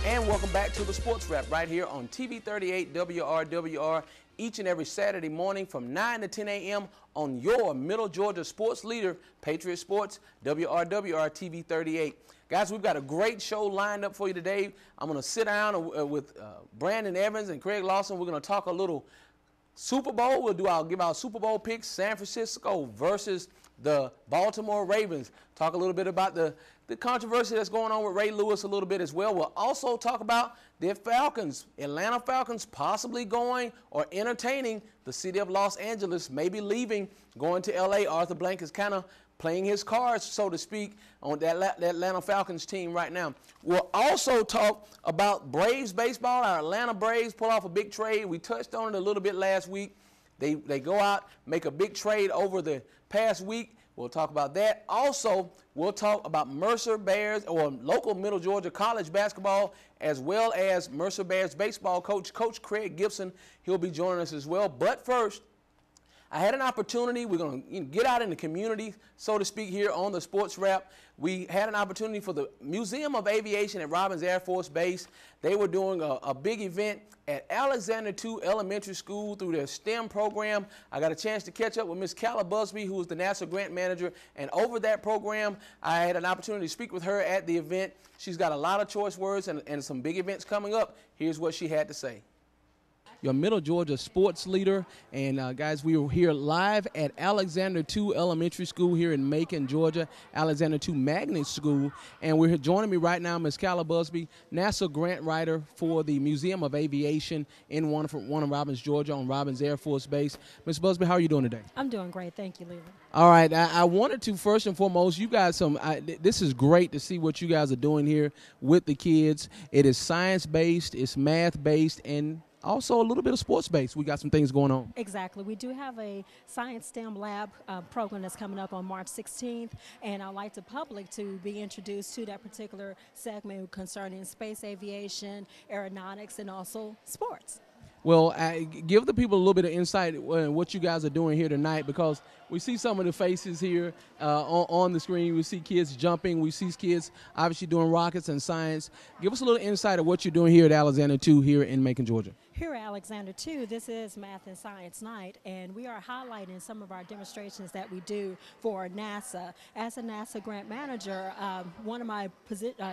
And welcome back to the Sports Wrap right here on TV 38 WRWR each and every Saturday morning from 9 to 10 a.m. on your Middle Georgia sports leader, Patriot Sports, WRWR TV 38. Guys, we've got a great show lined up for you today. I'm going to sit down with Brandon Evans and Craig Lawson. We're going to talk a little Super Bowl. I'll give our Super Bowl picks, San Francisco versus the Baltimore Ravens. Talk a little bit about the controversy that's going on with Ray Lewis a little bit as well. We'll also talk about the Falcons, Atlanta Falcons possibly going or entertaining the city of Los Angeles, maybe leaving, going to L.A. Arthur Blank is kind of playing his cards, so to speak, on that Atlanta Falcons team right now. We'll also talk about Braves baseball. Our Atlanta Braves pull off a big trade. We touched on it a little bit last week. They go out, make a big trade over the past week. We'll talk about that. Also, we'll talk about Mercer Bears or local Middle Georgia college basketball, as well as Mercer Bears baseball coach, Coach Craig Gibson. He'll be joining us as well. But first, I had an opportunity. We're going to get out in the community, so to speak, here on the Sports Wrap. We had an opportunity for the Museum of Aviation at Robins Air Force Base. They were doing a big event at Alexander II Elementary School through their STEM program. I got a chance to catch up with Ms. Calla Busby, who is the NASA grant manager, and over that program, I had an opportunity to speak with her at the event. She's got a lot of choice words and some big events coming up. Here's what she had to say. Your Middle Georgia sports leader. And guys, we were here live at Alexander II Elementary School here in Macon, Georgia, Alexander II Magnet School. And we're here joining me right now, Ms. Calla Busby, NASA grant writer for the Museum of Aviation in one of Robins, Georgia, on Robins Air Force Base. Ms. Busby, how are you doing today? I'm doing great. Thank you, Leland. All right. I wanted to, first and foremost, you guys, this is great to see what you guys are doing here with the kids. It is science-based, it's math-based, and also a little bit of sports-based. We got some things going on. Exactly. We do have a Science STEM Lab program that's coming up on March 16th, and I'd like the public to be introduced to that particular segment concerning space aviation, aeronautics, and also sports. Well, give the people a little bit of insight in what you guys are doing here tonight, because we see some of the faces here on the screen. We see kids jumping. We see kids obviously doing rockets and science. Give us a little insight of what you're doing here at Alexander II here in Macon, Georgia. Here at Alexander II, this is Math and Science Night, and we are highlighting some of our demonstrations that we do for NASA. As a NASA grant manager, one of my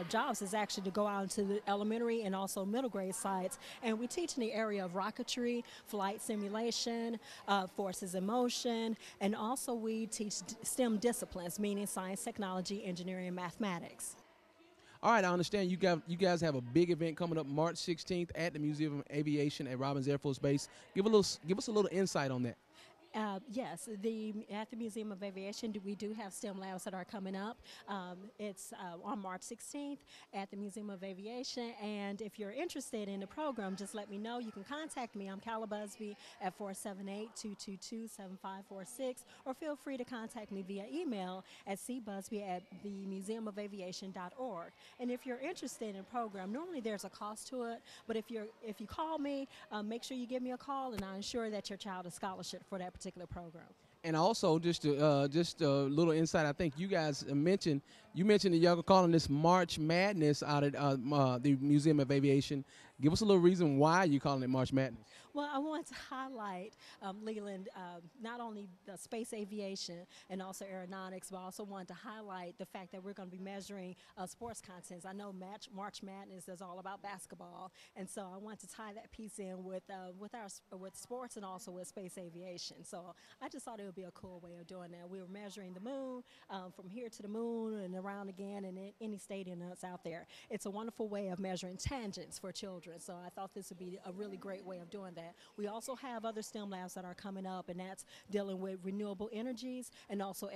jobs is actually to go out into the elementary and also middle grade sites, and we teach in the area of rocketry, flight simulation, forces in motion, and also we teach STEM disciplines, meaning science, technology, engineering, and mathematics. All right, I understand you guys have a big event coming up March 16th at the Museum of Aviation at Robins Air Force Base. Give us a little insight on that. Yes, at the Museum of Aviation, we do have STEM labs that are coming up. It's on March 16th at the Museum of Aviation, and if you're interested in the program, just let me know. You can contact me. I'm Calla Busby at 478-222-7546, or feel free to contact me via email at cbusby@themuseumofaviation.org. And if you're interested in the program, normally there's a cost to it, but if you call me, make sure you give me a call, and I'll ensure that your child is scholarship for that particular program. And also, just a little insight. I think you guys mentioned that y'all are calling this March Madness out at the Museum of Aviation. Give us a little reason why you're calling it March Madness. Well, I want to highlight, Leland, not only the space aviation and also aeronautics, but I also want to highlight the fact that we're going to be measuring sports contents. I know March Madness is all about basketball, and so I want to tie that piece in with sports and also with space aviation. So I just thought it would be a cool way of doing that. We were measuring the moon, from here to the moon and around again, and in any stadium that's out there. It's a wonderful way of measuring tangents for children, so I thought this would be a really great way of doing that. We also have other STEM labs that are coming up, and that's dealing with renewable energies and also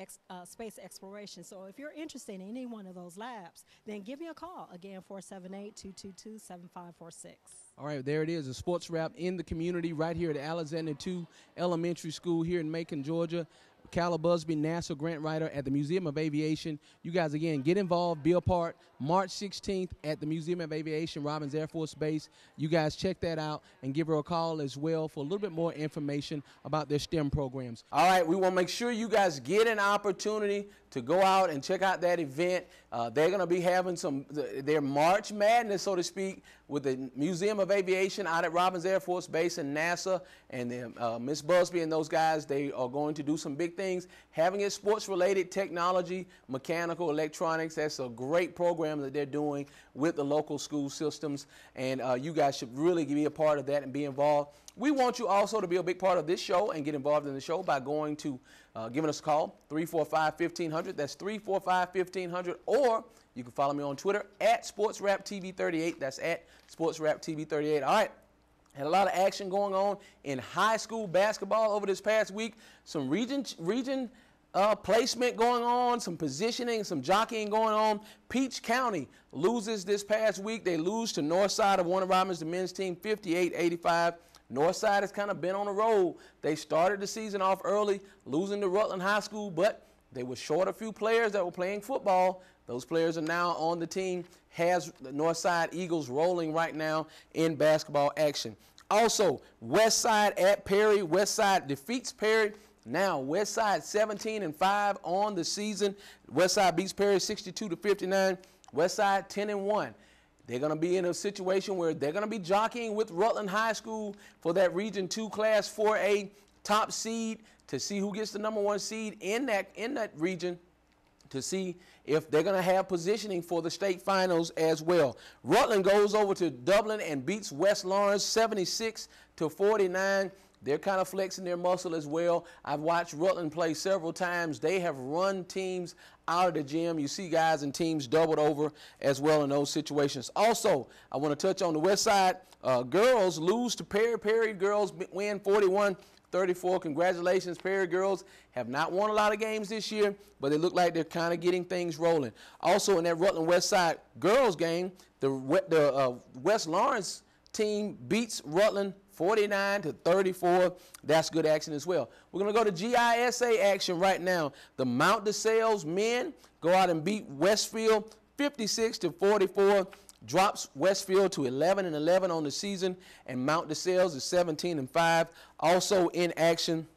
space exploration. So if you're interested in any one of those labs, then give me a call. Again, 478-222-7546. All right, there it is, a sports wrap in the community right here at Alexander II Elementary School here in Macon, Georgia. Calla Busby, NASA grant writer at the Museum of Aviation. You guys, again, get involved, be a part. March 16th at the Museum of Aviation, Robins Air Force Base. You guys check that out and give her a call as well for a little bit more information about their STEM programs. All right, we want to make sure you guys get an opportunity to go out and check out that event. They're going to be having their March Madness, so to speak, with the Museum of Aviation out at Robins Air Force Base and NASA, and Miss Busby and those guys. They are going to do some big things, having it sports-related, technology, mechanical, electronics. That's a great program that they're doing with the local school systems, and you guys should really be a part of that and be involved. We want you also to be a big part of this show and get involved in the show by going to giving us a call, 345-1500. That's 345-1500. Or you can follow me on Twitter at SportsRapTV38. That's at SportsRapTV38. All right. Had a lot of action going on in high school basketball over this past week. Some region placement going on, some positioning, some jockeying going on. Peach County loses this past week. They lose to Northside of Warner Robins, the men's team, 58-85. Northside has kind of been on the road. They started the season off early, losing to Rutland High School, but they were short a few players that were playing football. Those players are now on the team. Has the Northside Eagles rolling right now in basketball action. Also, Westside at Perry. Westside defeats Perry. Now, Westside 17-5 on the season. Westside beats Perry 62-59. Westside 10-1. They're going to be in a situation where they're going to be jockeying with Rutland High School for that Region 2 Class 4A top seed to see who gets the #1 seed in that region, to see if they're going to have positioning for the state finals as well. Rutland goes over to Dublin and beats West Lawrence 76-49. They're kind of flexing their muscle as well. I've watched Rutland play several times. They have run teams out of the gym. You see guys and teams doubled over as well in those situations. Also, I want to touch on the West Side. Girls lose to Perry. Perry girls win 41-34. Congratulations, Perry girls. Have not won a lot of games this year, but they look like they're kind of getting things rolling. Also, in that Rutland West Side girls game, the West Lawrence team beats Rutland 49-34. That's good action as well. We're going to go to GISA action right now. The Mount DeSales men go out and beat Westfield 56-44. Drops Westfield to 11-11 on the season, and Mount DeSales is 17-5. Also in action,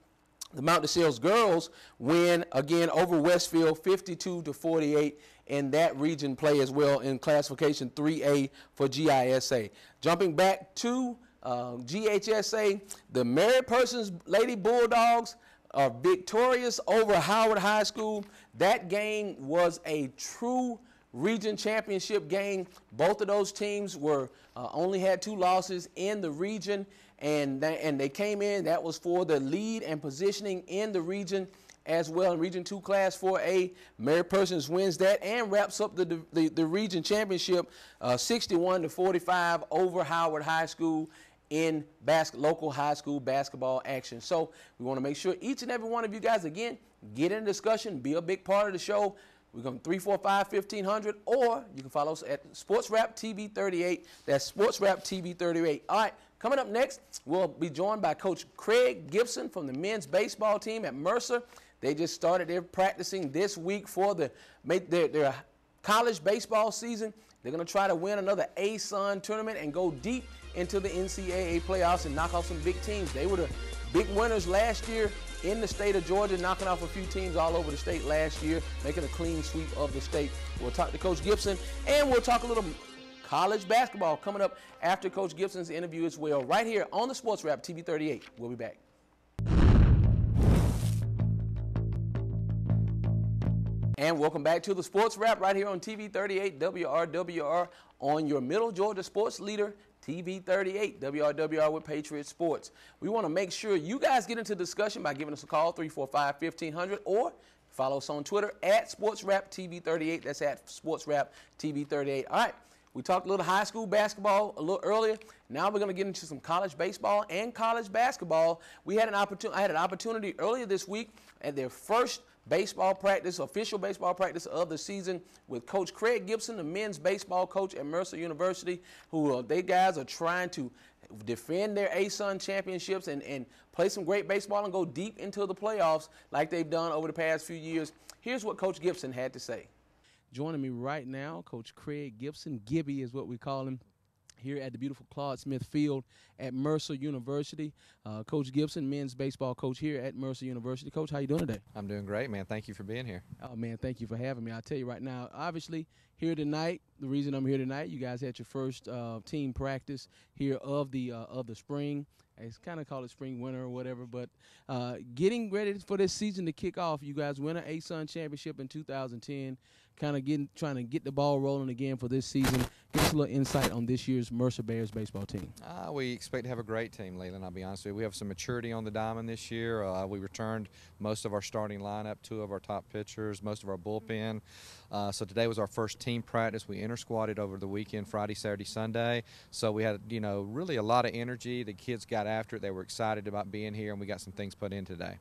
the Mount DeSales girls win again over Westfield 52-48 in that region play as well in classification 3A for GISA. Jumping back to GHSA, the Mary Persons Lady Bulldogs are victorious over Howard High School. That game was a true region championship game. Both of those teams were only had 2 losses in the region, and they came in. That was for the lead and positioning in the region as well in Region 2 Class 4A. Mary Persons wins that and wraps up the region championship 61-45 over Howard High School in local high school basketball action. So we want to make sure each and every one of you guys, again, get in discussion, be a big part of the show. We're going to 345-1500, or you can follow us at SportsRapTV38. That's SportsRapTV38. All right, coming up next, we'll be joined by Coach Craig Gibson from the men's baseball team at Mercer. They just started their practicing this week for their college baseball season. They're going to try to win another ASUN tournament and go deep into the NCAA playoffs and knock off some big teams. They were the big winners last year in the state of Georgia, knocking off a few teams all over the state last year, making a clean sweep of the state. We'll talk to Coach Gibson, and we'll talk a little college basketball coming up after Coach Gibson's interview as well, right here on the Sports Wrap TV 38. We'll be back. And welcome back to the Sports Wrap right here on TV 38 WRWR on your Middle Georgia sports leader, TV 38 WRWR with Patriot Sports. We want to make sure you guys get into discussion by giving us a call, 345-1500, or follow us on Twitter at SportsRapTV38. That's at SportsRapTV38. All right, we talked a little high school basketball a little earlier. Now we're going to get into some college baseball and college basketball. I had an opportunity earlier this week at their first baseball practice, official baseball practice of the season, with Coach Craig Gibson, the men's baseball coach at Mercer University, who they guys are trying to defend their ASUN championships and play some great baseball and go deep into the playoffs like they've done over the past few years. Here's what Coach Gibson had to say. Joining me right now, Coach Craig Gibson, Gibby is what we call him. here at the beautiful Claude Smith Field at Mercer University. Coach Gibson, men's baseball coach here at Mercer University. Coach, how you doing today? I'm doing great, man. Thank you for being here. Oh, man, thank you for having me. I'll tell you right now, obviously, here tonight, the reason I'm here tonight, you guys had your first team practice here of the spring. It's kind of called it spring, winter, or whatever, but getting ready for this season to kick off. You guys win an ASUN championship in 2010, trying to get the ball rolling again for this season. Give us a little insight on this year's Mercer Bears baseball team. We expect to have a great team, Leland, I'll be honest with you. We have some maturity on the diamond this year. We returned most of our starting lineup, 2 of our top pitchers, most of our bullpen. So today was our first team practice. We inter-squatted over the weekend, Friday, Saturday, Sunday. So we had, really a lot of energy. The kids got after it. They were excited about being here, and we got some things put in today.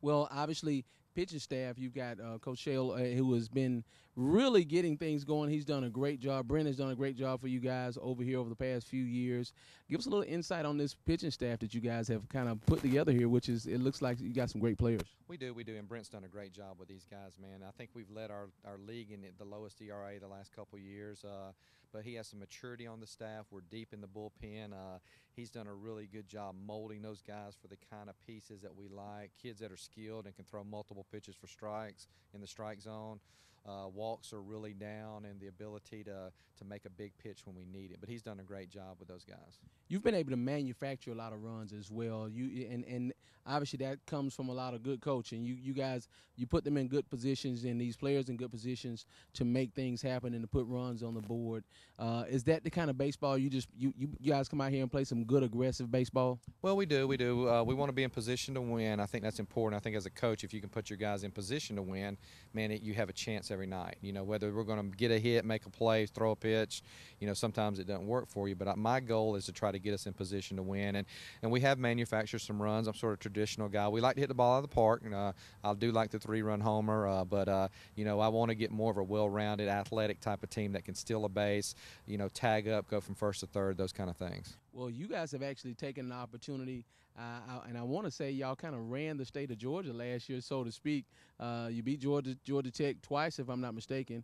Well, obviously, pitching staff, you've got Coach Shale, who has been really getting things going. He's done a great job. Brent has done a great job for you guys over here over the past few years. Give us a little insight on this pitching staff that you guys have kind of put together here, which is, it looks like you got some great players. We do, and Brent's done a great job with these guys, man. I think we've led our league in the lowest ERA the last couple of years, but he has some maturity on the staff. We're deep in the bullpen. He's done a really good job molding those guys for the kind of pieces that we like, kids that are skilled and can throw multiple pitches for strikes in the strike zone. Walks are really down, and the ability to make a big pitch when we need it. But he's done a great job with those guys. You've been able to manufacture a lot of runs as well. And obviously that comes from a lot of good coaching. You guys, you put them in good positions, and these players in good positions to make things happen and to put runs on the board. Is that the kind of baseball you guys come out here and play some good aggressive baseball? Well, we do. We want to be in position to win. I think that's important. I think as a coach, if you can put your guys in position to win, man, you have a chance every night. Whether we're going to get a hit, make a play, throw a pitch, sometimes it doesn't work for you. But my goal is to try to get us in position to win. And we have manufactured some runs. I'm sort of a traditional guy. We like to hit the ball out of the park. I do like the 3-run homer, but I want to get more of a well-rounded, athletic type of team that can steal a base, tag up, go from first to third, those kind of things. Well, you guys have actually taken an opportunity, and I want to say y'all kind of ran the state of Georgia last year, so to speak. You beat Georgia Tech twice, if I'm not mistaken.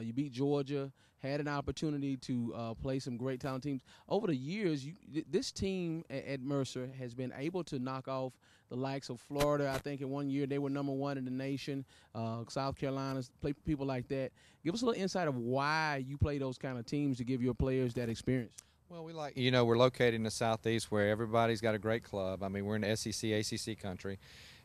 You beat Georgia, had an opportunity to play some great talent teams. Over the years, this team at Mercer has been able to knock off the likes of Florida. I think in one year they were #1 in the nation. South Carolina, play people like that. Give us a little insight of why you play those kind of teams to give your players that experience. Well, we're located in the Southeast where everybody's got a great club. I mean, we're in the SEC, ACC country.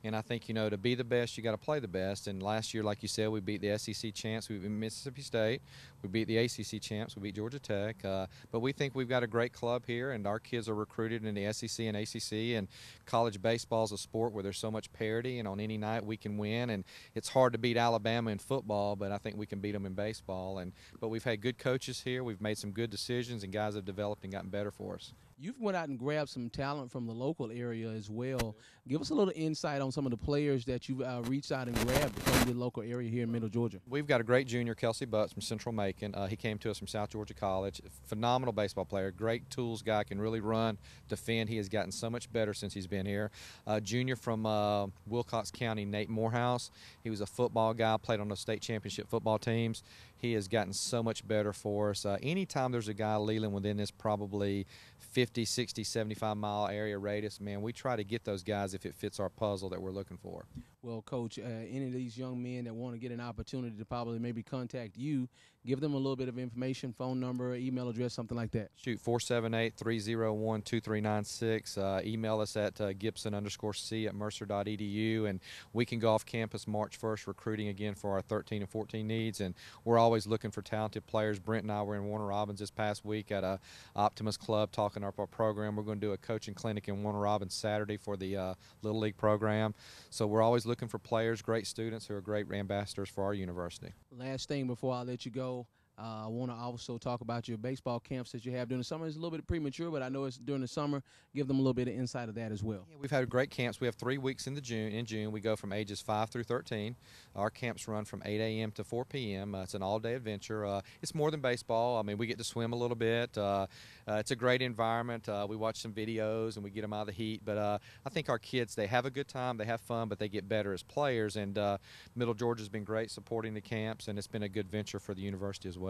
And I think, to be the best, you got to play the best. And last year, like you said, we beat the SEC champs. We beat Mississippi State. We beat the ACC champs. We beat Georgia Tech. But we think we've got a great club here, and our kids are recruited in the SEC and ACC. And college baseball is a sport where there's so much parity, and on any night we can win. And it's hard to beat Alabama in football, but I think we can beat them in baseball. But we've had good coaches here. We've made some good decisions, and guys have developed and gotten better for us. You've went out and grabbed some talent from the local area as well. Give us a little insight on some of the players that you've reached out and grabbed from the local area here in Middle Georgia. We've got a great junior, Kelsey Butts from Central Macon. He came to us from South Georgia College. Phenomenal baseball player, great tools guy, can really run, defend. He has gotten so much better since he's been here. Junior from Wilcox County, Nate Morehouse. He was a football guy, played on the state championship football teams. He has gotten so much better for us. Anytime there's a guy, Leland, within this probably 50, 60, 75-mile area radius, man, we try to get those guys if it fits our puzzle that we're looking for. Well, Coach, any of these young men that want to get an opportunity to probably maybe contact you, give them a little bit of information, phone number, email address, something like that. Shoot, 478-301-2396. Email us at gibson_c@mercer.edu, and we can go off campus March 1st recruiting again for our 13 and 14 needs, and we're always looking for talented players. Brent and I were in Warner Robins this past week at a Optimus Club talking up our program. We're going to do a coaching clinic in Warner Robins Saturday for the Little League program. So we're always looking for players, great students who are great ambassadors for our university. Last thing before I let you go, I want to also talk about your baseball camps that you have during the summer. It's a little bit premature, but I know it's during the summer. Give them a little bit of insight of that as well. Yeah, we've had great camps. We have 3 weeks in June. We go from ages 5 through 13. Our camps run from 8 a.m. to 4 p.m. It's an all-day adventure. It's more than baseball. I mean, we get to swim a little bit. It's a great environment. We watch some videos, and we get them out of the heat. But I think our kids, they have a good time, they have fun, but they get better as players. And Middle Georgia's been great supporting the camps, and it's been a good venture for the university as well.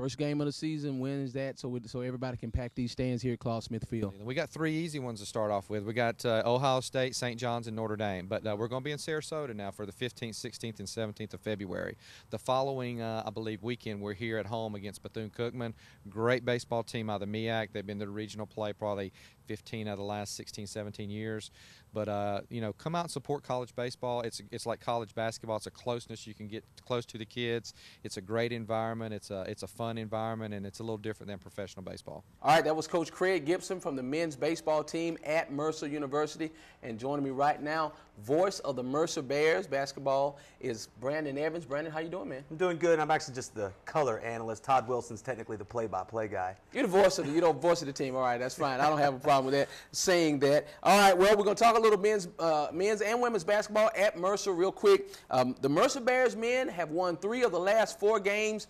First game of the season, when is that? So everybody can pack these stands here at Claude Smith Field. We got 3 easy ones to start off with. We got Ohio State, St. John's, and Notre Dame. But we're going to be in Sarasota now for the 15th, 16th, and 17th of February. The following, I believe, weekend, we're here at home against Bethune-Cookman. Great baseball team out of the MEAC. They've been to the regional play probably 15 out of the last 16, 17 years. But, you know, come out and support college baseball. It's like college basketball. It's a closeness. You can get close to the kids. It's a great environment. It's a fun environment, and it's a little different than professional baseball. All right, that was Coach Craig Gibson from the men's baseball team at Mercer University. And joining me right now, voice of the Mercer Bears basketball is Brandon Evans. Brandon, how you doing, man? I'm doing good. I'm actually just the color analyst. Todd Wilson's technically the play-by-play guy. You're the voice of the team. All right, that's fine. I don't have a problem with that, saying that. All right, well, we're going to talk a little men's and women's basketball at Mercer real quick. The Mercer Bears men have won 3 of the last 4 games,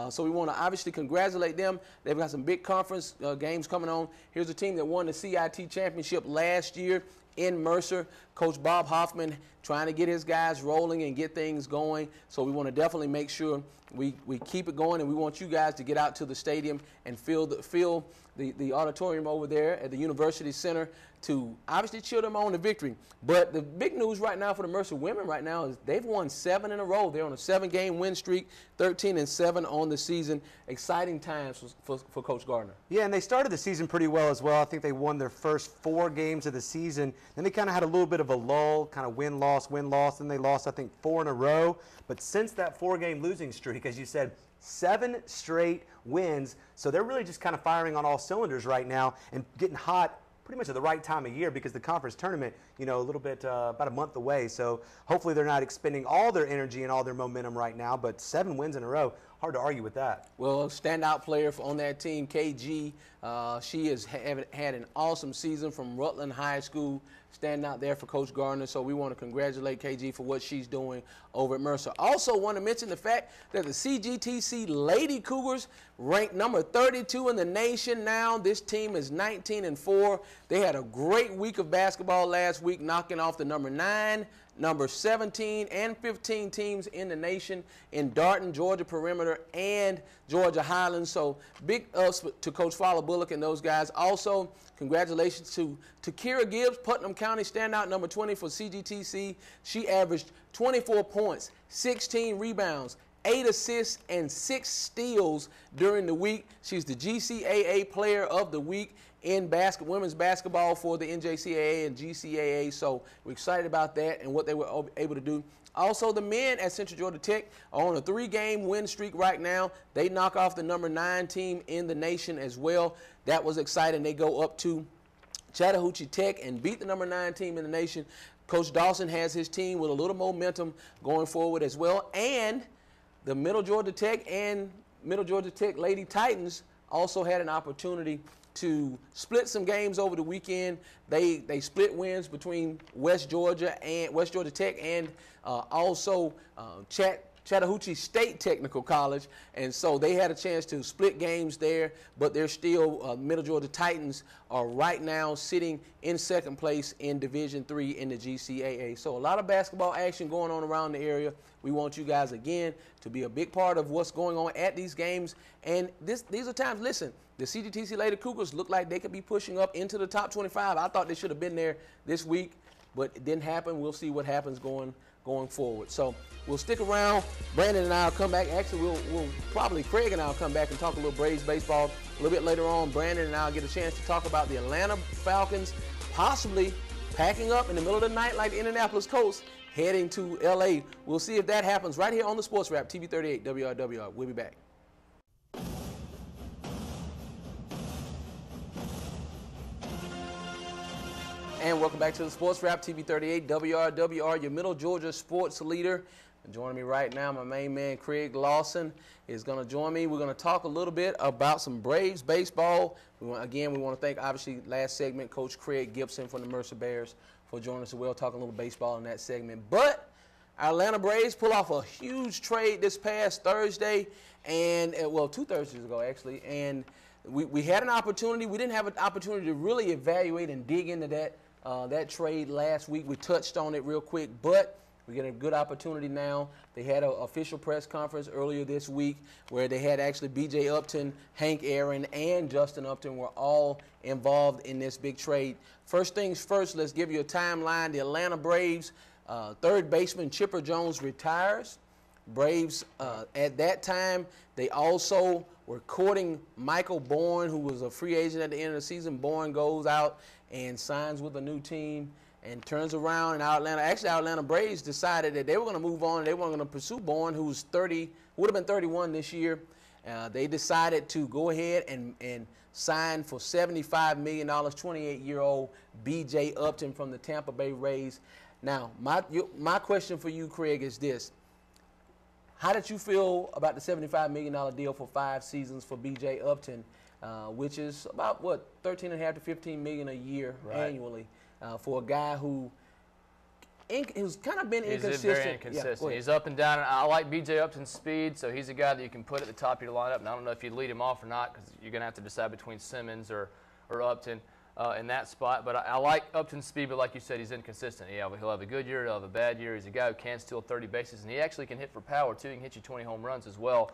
so we want to obviously congratulate them. They've got some big conference games coming on. Here's a team that won the CIT championship last year in Mercer. Coach Bob Hoffman trying to get his guys rolling and get things going. So we want to definitely make sure we keep it going, and we want you guys to get out to the stadium and fill the auditorium over there at the University Center to obviously cheer them on the victory. But the big news right now for the Mercer women right now is they've won 7 in a row. They're on a 7-game win streak, 13-7 on the season. Exciting times for Coach Gardner. Yeah, and they started the season pretty well as well. I think they won their first 4 games of the season. Then they kind of had a little bit of a lull, kind of win-loss. Then they lost, I think, 4 in a row. But since that 4-game losing streak, as you said, 7 straight wins. So they're really just kind of firing on all cylinders right now and getting hot pretty much at the right time of year, because the conference tournament, you know, a little bit about a month away. So hopefully they're not expending all their energy and all their momentum right now. But 7 wins in a row, hard to argue with that. Well, standout player on that team, KG, she has had an awesome season from Rutland High School, standing out there for Coach Gardner. So we want to congratulate KG for what she's doing over at Mercer. Also want to mention the fact that the CGTC Lady Cougars ranked number 32 in the nation now. This team is 19-4. They had a great week of basketball last week, knocking off the number 9, number 17, and 15 teams in the nation in Darton, Georgia Perimeter, and Georgia Highlands. So big ups to Coach Fowler Bullock and those guys. Also, congratulations to Kira Gibbs, Putnam County standout number 20 for CGTC. She averaged 24 points, 16 rebounds, 8 assists, and 6 steals during the week. She's the GCAA Player of the Week in women's basketball for the NJCAA and GCAA. So we're excited about that and what they were able to do. Also, the men at Central Georgia Tech are on a 3-game win streak right now. They knock off the number 9 team in the nation as well. That was exciting. They go up to Chattahoochee Tech and beat the number 9 team in the nation. Coach Dawson has his team with a little momentum going forward as well. And the Middle Georgia Tech and Middle Georgia Tech Lady Titans also had an opportunity to split some games over the weekend. They split wins between West Georgia Tech and also Chattahoochee State Technical College, and so they had a chance to split games there, but they're still Middle Georgia Titans are right now sitting in 2nd place in Division III in the GCAA. So a lot of basketball action going on around the area. We want you guys, again, to be a big part of what's going on at these games. And these are times, listen, the CGTC Lady Cougars look like they could be pushing up into the top 25. I thought they should have been there this week, but it didn't happen. We'll see what happens going forward. So we'll stick around. Brandon and I will come back. Actually, we'll probably, Craig and I will come back and talk a little Braves baseball a little bit later on. Brandon and I will get a chance to talk about the Atlanta Falcons possibly packing up in the middle of the night like the Indianapolis Colts, heading to L.A. We'll see if that happens right here on the Sports Wrap, TV 38 WRWR. We'll be back. And welcome back to the Sports Wrap, TV 38 WRWR, your Middle Georgia sports leader. And joining me right now, my main man, Craig Lawson, is going to join me. We're going to talk a little bit about some Braves baseball. We want to thank, obviously, last segment, Coach Craig Gibson from the Mercer Bears for joining us as well, talking a little baseball in that segment. But our Atlanta Braves pull off a huge trade this past Thursday, and, well, 2 Thursdays ago, actually, and we had an opportunity. We didn't have an opportunity to really evaluate and dig into that trade last week. We touched on it real quick, but We get a good opportunity now. They had an official press conference earlier this week where they had actually B.J. Upton, Hank Aaron, and Justin Upton were all involved in this big trade. First things first, let's give you a timeline. The Atlanta Braves third baseman Chipper Jones retires. Braves, at that time, they also were courting Michael Bourne, who was a free agent at the end of the season. Bourne goes out and signs with a new team and turns around, and Atlanta Braves decided that they were going to move on. They weren't going to pursue Bourne, who's 30, would have been 31 this year. They decided to go ahead and sign for $75 million, 28-year-old B.J. Upton from the Tampa Bay Rays. Now, my question for you, Craig, is this. How did you feel about the $75 million deal for 5 seasons for B.J. Upton, which is about, what, $13.5 to $15 million a year annually for a guy who's kind of been inconsistent. He's very inconsistent. He's up and down. I like B.J. Upton's speed, so he's a guy that you can put at the top of your lineup. And I don't know if you lead him off or not because you're going to have to decide between Simmons or Upton in that spot. But I like Upton's speed, but like you said, he's inconsistent. Yeah, he'll have a good year, he'll have a bad year. He's a guy who can steal 30 bases, and he actually can hit for power, too. He can hit you 20 home runs as well.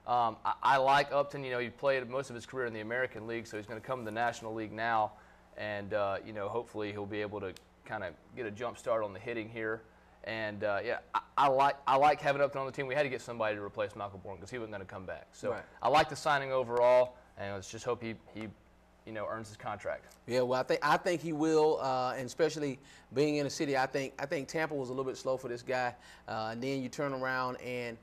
I like Upton. You know, he played most of his career in the American League, so he's going to come to the National League now. And, you know, hopefully he'll be able to kind of get a jump start on the hitting here. And, yeah, I like having Upton on the team. We had to get somebody to replace Michael Bourne because he wasn't going to come back. So I like the signing overall, and let's just hope he you know, earns his contract. Yeah, well, I think he will, and especially being in the city. I think Tampa was a little bit slow for this guy, and then you turn around and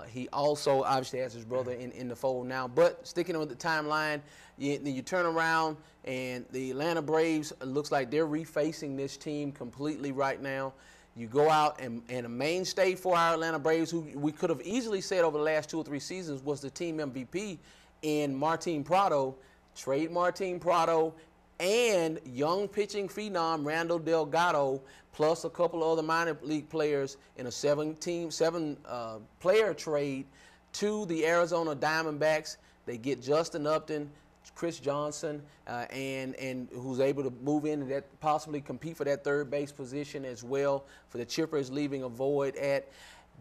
he also obviously has his brother in the fold now. But sticking with the timeline, you turn around and the Atlanta Braves looks like they're refacing this team completely right now. You go out and a mainstay for our Atlanta Braves, who we could have easily said over the last 2 or 3 seasons was the team MVP in Martin Prado. Trade Martin Prado and young pitching phenom Randall Delgado, plus a couple of other minor league players in a 7-player trade to the Arizona Diamondbacks. They get Justin Upton, Chris Johnson, and who's able to move in and possibly compete for that third base position as well. For the Chippers, leaving a void at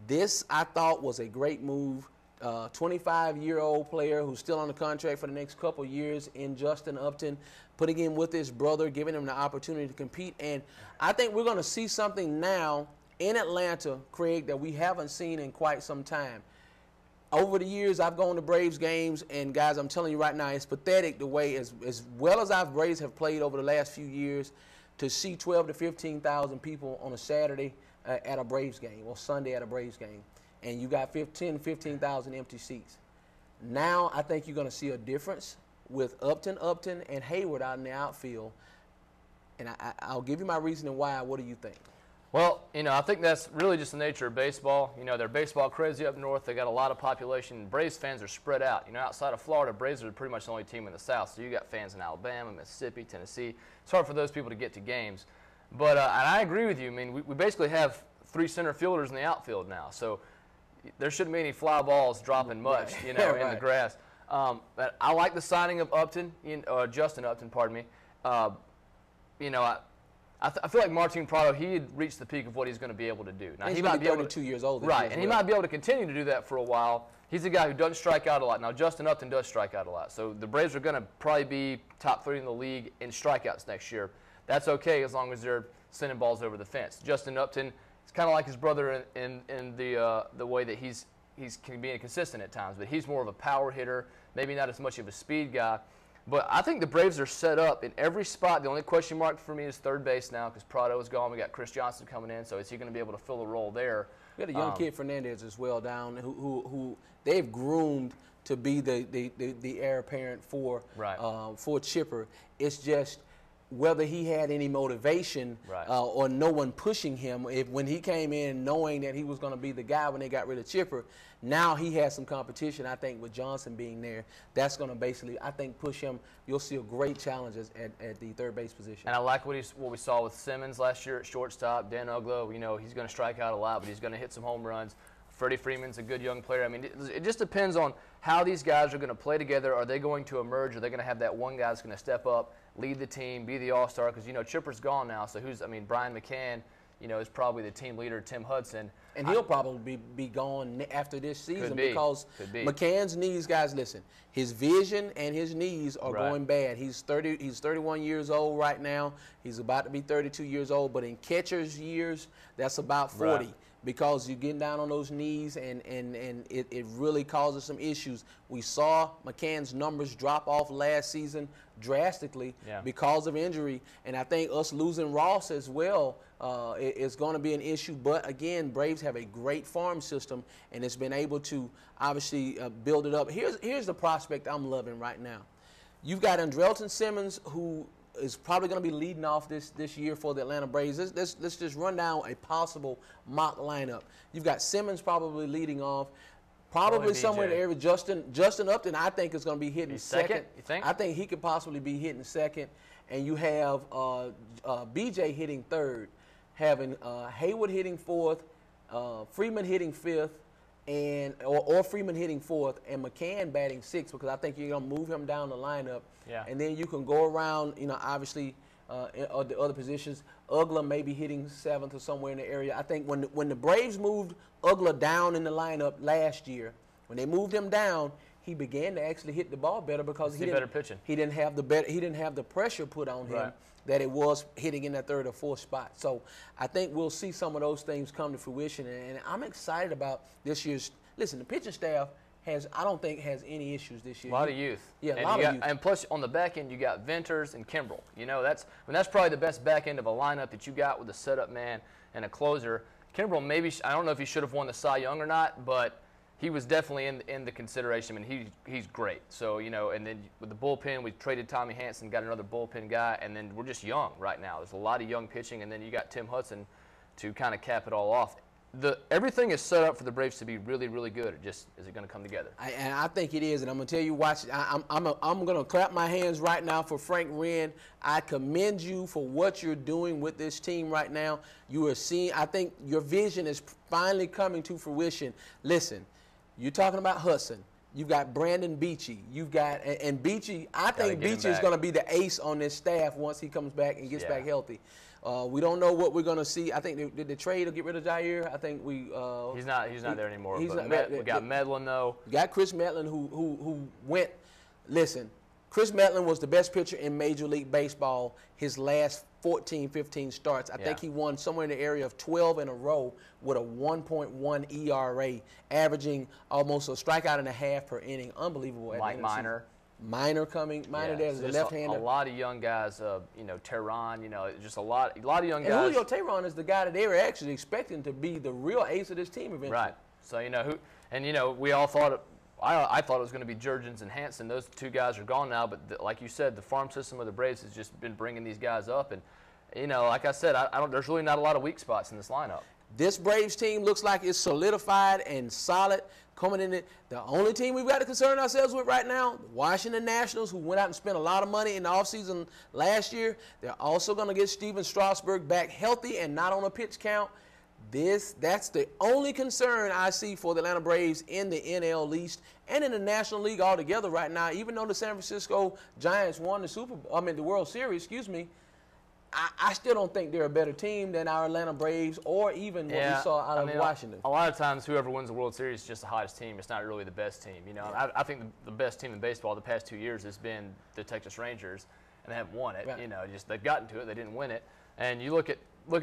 this, I thought was a great move. 25-year-old player who's still on the contract for the next couple years in Justin Upton, putting him with his brother, giving him the opportunity to compete. And I think we're going to see something now in Atlanta, Craig, that we haven't seen in quite some time. Over the years, I've gone to Braves games, and guys, I'm telling you right now, it's pathetic the way, as well as our Braves have played over the last few years, to see 12 to 15,000 people on a Saturday at a Braves game or Sunday at a Braves game. And you got 15,000 empty seats. Now I think you're going to see a difference with Upton, and Hayward out in the outfield. And I'll give you my reasoning why. What do you think? Well, you know, I think that's really just the nature of baseball. You know, they're baseball crazy up north. They got a lot of population. Braves fans are spread out. You know, outside of Florida, Braves are pretty much the only team in the South. So you got fans in Alabama, Mississippi, Tennessee. It's hard for those people to get to games. But and I agree with you. I mean, we basically have 3 center fielders in the outfield now. So there shouldn't be any fly balls dropping much, you know, in the grass. But I like the signing of Upton, Justin Upton, pardon me. You know, I feel like Martin Prado, he had reached the peak of what he's going to be able to do. Now, he might be 32 years old. Right, and he might be able to continue to do that for a while. He's a guy who doesn't strike out a lot. Now, Justin Upton does strike out a lot. So the Braves are going to probably be top 3 in the league in strikeouts next year. That's okay as long as they're sending balls over the fence. Justin Upton, it's kind of like his brother in the way that he's can be inconsistent at times, but he's more of a power hitter, maybe not as much of a speed guy. But I think the Braves are set up in every spot. The only question mark for me is third base now because Prado is gone. We got Chris Johnson coming in, so is he going to be able to fill a role there? We got a young kid, Fernandez, as well, down who they've groomed to be the heir apparent for Chipper. It's just whether he had any motivation or no one pushing him. When he came in knowing that he was going to be the guy when they got rid of Chipper, now he has some competition, I think, with Johnson being there. That's going to basically, I think, push him. You'll see a great challenge at the third base position. And I like what we saw with Simmons last year at shortstop. Dan Uglo, you know, he's going to strike out a lot, but he's going to hit some home runs. Freddie Freeman's a good young player. I mean, it just depends on how these guys are going to play together. Are they going to emerge? Are they going to have that one guy that's going to step up, lead the team, be the all-star? Because, you know, Chipper's gone now, so Brian McCann, is probably the team leader, Tim Hudson. And he'll probably be gone after this season because Could be. McCann's knees, guys, listen, his vision and his knees are Right. going bad. He's 31 years old right now. He's about to be 32 years old, but in catcher's years, that's about 40. Right. Because you're getting down on those knees and it really causes some issues. We saw McCann's numbers drop off last season drastically because of injury, and I think us losing Ross as well is going to be an issue. But again, Braves have a great farm system, and it's been able to obviously build it up. Here's the prospect I'm loving right now. You've got Andrelton Simmons, who is probably going to be leading off this year for the Atlanta Braves. Let's just run down a possible mock lineup. You've got Simmons probably leading off. Probably somewhere in the area. Justin Upton, I think, is going to be hitting second. You think? I think he could possibly be hitting second. And you have BJ hitting third, having Hayward hitting fourth, Freeman hitting fifth, or Freeman hitting fourth, and McCann batting sixth, because I think you're going to move him down the lineup. Yeah. And then you can go around, obviously, the other positions. Ugla may be hitting seventh or somewhere in the area. I think when the Braves moved Ugla down in the lineup last year, when they moved him down, he began to actually hit the ball better because he didn't have the pressure put on him that it was hitting in that third or fourth spot. So I think we'll see some of those things come to fruition, and I'm excited about this year's. Listen, the pitching staff I don't think has any issues this year. A lot of youth. Yeah, and a lot of youth. And plus, on the back end, you got Venters and Kimbrel. That's probably the best back end of a lineup that you got with a setup man and a closer. Kimbrel, maybe, I don't know if he should have won the Cy Young or not, but he was definitely in the consideration. I mean, he's great. So, and then with the bullpen, we traded Tommy Hanson, got another bullpen guy, and then we're just young right now. There's a lot of young pitching, and then you got Tim Hudson to kind of cap it all off. Everything is set up for the Braves to be really, really good. Is it going to come together? I think it is, and I'm going to tell you, watch. I'm going to clap my hands right now for Frank Wren. I commend you for what you're doing with this team right now. You are seeing. I think your vision is finally coming to fruition. Listen, you're talking about Hudson. You've got Brandon Beachy. You've got and Beachy. I think Beachy is going to be the ace on this staff once he comes back and gets back healthy. We don't know what we're going to see. I think did the trade to get rid of Jair? I think we. He's not there anymore. We got Medlin though. We got Chris Medlin who went. Listen, Chris Medlin was the best pitcher in Major League Baseball his last 14, 15 starts. I think he won somewhere in the area of 12 in a row with a 1.1 ERA, averaging almost a strikeout and a half per inning. Unbelievable. Mike Minor. Minor there's a left-hander. A lot of young guys, Tehran, just a lot of young guys. And Julio Tehran is the guy that they were actually expecting to be the real ace of this team eventually. Right. So, we all thought, I thought it was going to be Jurgens and Hanson. Those two guys are gone now, but like you said, the farm system of the Braves has just been bringing these guys up. And, like I said, there's really not a lot of weak spots in this lineup. This Braves team looks like it's solidified and solid coming in. The only team we've got to concern ourselves with right now, the Washington Nationals, who went out and spent a lot of money in the offseason last year. They're also going to get Steven Strasburg back healthy and not on a pitch count. That's the only concern I see for the Atlanta Braves in the NL East and in the National League altogether right now. Even though the San Francisco Giants won the World Series, I still don't think they're a better team than our Atlanta Braves or even what we saw out of Washington. A lot of times, whoever wins the World Series is just the hottest team. It's not really the best team. I think the best team in baseball the past 2 years has been the Texas Rangers, and they haven't won it. Right. They've gotten to it, they didn't win it. And you look at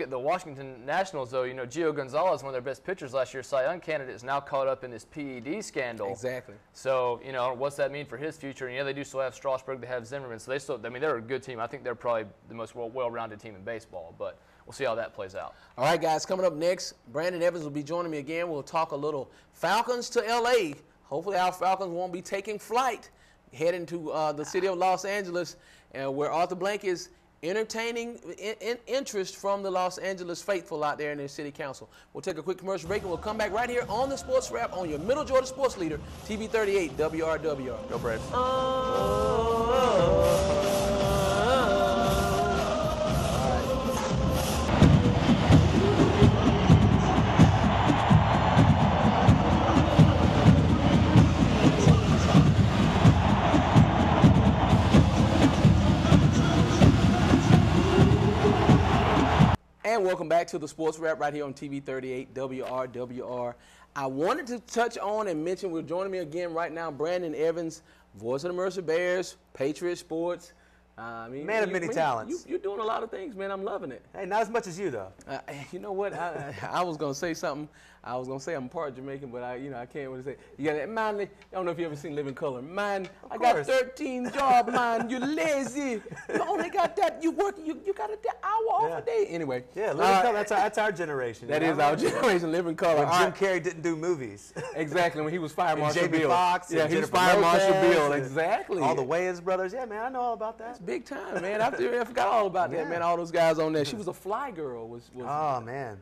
the Washington Nationals, though. Gio Gonzalez, one of their best pitchers last year, Cy Young candidate, is now caught up in this PED scandal. Exactly. So what's that mean for his future? And they do still have Strasburg, they have Zimmerman, so they're a good team. I think they're probably the most well-rounded team in baseball. But we'll see how that plays out. All right, guys, coming up next, Brandon Evans will be joining me again. We'll talk a little Falcons to L.A. Hopefully our Falcons won't be taking flight heading to the city of Los Angeles, where Arthur Blank is entertaining interest from the Los Angeles faithful out there in their city council. We'll take a quick commercial break, and we'll come back right here on the Sports Wrap on your Middle Georgia sports leader, TV 38 WRWR. Go Braves. And welcome back to the Sports Wrap right here on TV 38 WRWR. I wanted to touch on and mention, we're joining me again right now, Brandon Evans, voice of the Mercer Bears, Patriot Sports. Man of many talents. You're doing a lot of things, man. I'm loving it. Hey, not as much as you, though. You know what? I was going to say something. I was going to say I'm part Jamaican, but I can't really say. You got that, man. I don't know if you ever seen Living Color. Man, I got 13 jobs, man. You lazy. You only got that. You work. You got an hour off a day. Anyway. Yeah, Living Color. That's our generation. That is our generation. Living Color. When Jim Carrey didn't do movies. Exactly. When he was Fire Marshal Bill. Jamie Foxx. Yeah, he was Fire Marshal Bill. And exactly. all the Wayans brothers. Yeah, man, I know all about that. That's big time, man. I forgot all about that, man. All those guys on there. She was a fly girl. Oh man.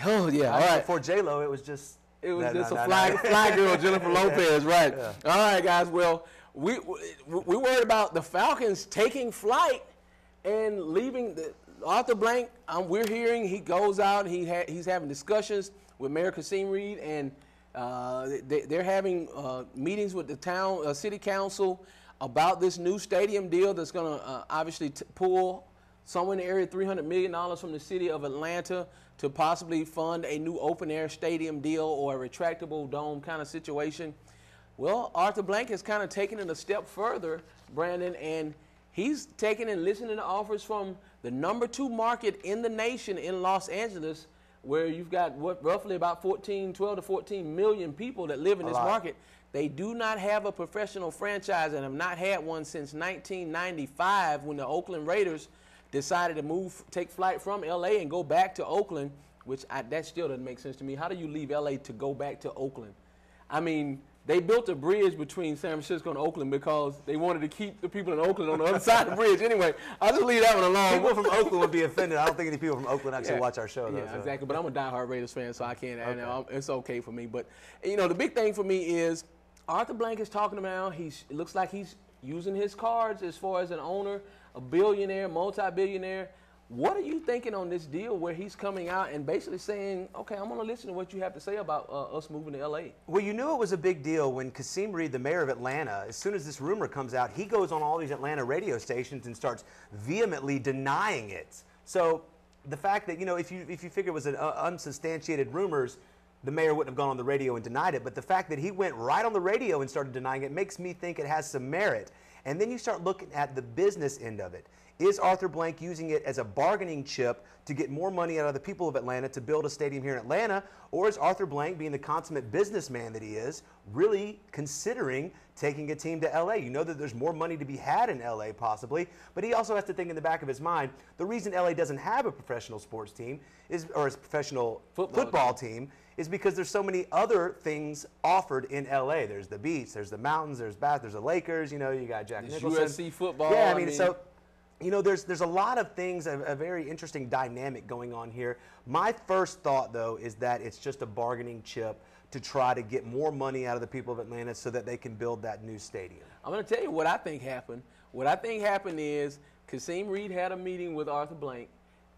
Oh yeah. All right. Before J-Lo, it was just. It was just a fly girl, Jennifer Lopez, right? Yeah. All right, guys. Well, we worried about the Falcons taking flight and leaving. Arthur Blank, we're hearing he goes out. He's having discussions with Mayor Kasim Reed, and they're having meetings with the city council about this new stadium deal that's going to obviously pull somewhere in the area $300 million from the city of Atlanta to possibly fund a new open-air stadium deal or a retractable dome kind of situation. Well, Arthur Blank has kind of taken it a step further, Brandon, and he's taken and listening to offers from the #2 market in the nation in Los Angeles, where you've got roughly about 12 to 14 million people that live in this market. They do not have a professional franchise and have not had one since 1995 when the Oakland Raiders decided to take flight from L.A. and go back to Oakland, which that still doesn't make sense to me. How do you leave L.A. to go back to Oakland? I mean, they built a bridge between San Francisco and Oakland because they wanted to keep the people in Oakland on the other side of the bridge. Anyway, I'll just leave that one alone. People from Oakland would be offended. I don't think any people from Oakland actually watch our show, though. Yeah, exactly. But I'm a diehard Raiders fan, so I can't. Okay. It's okay for me. But, the big thing for me is Arthur Blank is talking about, it looks like he's using his cards as far as an owner, a billionaire, multi-billionaire. What are you thinking on this deal where he's coming out and basically saying, okay, I'm going to listen to what you have to say about us moving to L.A.? Well, you knew it was a big deal when Kasim Reed, the mayor of Atlanta, as soon as this rumor comes out, he goes on all these Atlanta radio stations and starts vehemently denying it. So the fact that, if you figure it was an unsubstantiated rumors, the mayor wouldn't have gone on the radio and denied it. But the fact that he went right on the radio and started denying it makes me think it has some merit. And then you start looking at the business end of it. Is Arthur Blank using it as a bargaining chip to get more money out of the people of Atlanta to build a stadium here in Atlanta? Or is Arthur Blank, being the consummate businessman that he is, really considering taking a team to L.A.? You know that there's more money to be had in L.A. possibly, but he also has to think in the back of his mind, the reason L.A. doesn't have a professional sports team or a professional football team is because there's so many other things offered in L.A. There's the beach, there's the mountains, there's the Lakers, you got Jack Nicholson. USC football. Yeah, I mean, so, there's a lot of things, a very interesting dynamic going on here. My first thought, though, is that it's just a bargaining chip to try to get more money out of the people of Atlanta so that they can build that new stadium. I'm going to tell you what I think happened. What I think happened is Kasim Reed had a meeting with Arthur Blank,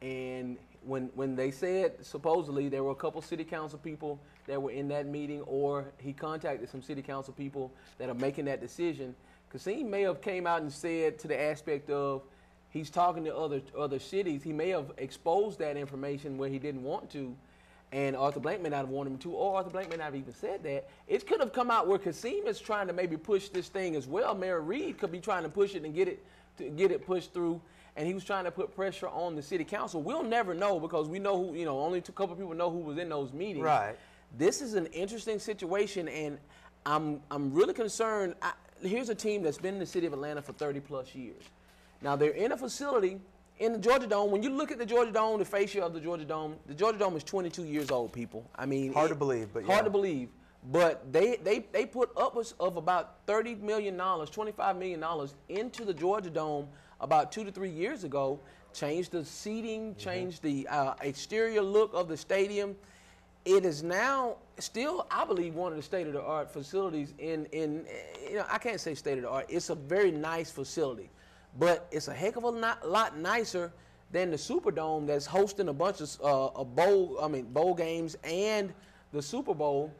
and when they said supposedly there were a couple city council people that were in that meeting, or he contacted some city council people that are making that decision, Kasim may have came out and said to the aspect of he's talking to other cities. He may have exposed that information where he didn't want to, and Arthur Blank may not have wanted him to, or Arthur Blank may not have even said that. It could have come out where Kasim is trying to maybe push this thing as well. Mayor Reed could be trying to push it and get it pushed through, and he was trying to put pressure on the city council. We'll never know because we know who, only a couple people know who was in those meetings. Right. This is an interesting situation, and I'm really concerned. Here's a team that's been in the city of Atlanta for 30-plus years. Now, they're in a facility in the Georgia Dome. When you look at the Georgia Dome, the fascia of the Georgia Dome is 22 years old, people. I mean, hard to believe, but hard to believe. But they put upwards of about $30 million, $25 million into the Georgia Dome about 2 to 3 years ago. Changed the seating, changed the exterior look of the stadium. It is now still, I believe, one of the state-of-the-art facilities I can't say state-of-the-art. It's a very nice facility, but it's a heck of a lot nicer than the Superdome that's hosting a bunch of bowl games and the Super Bowl.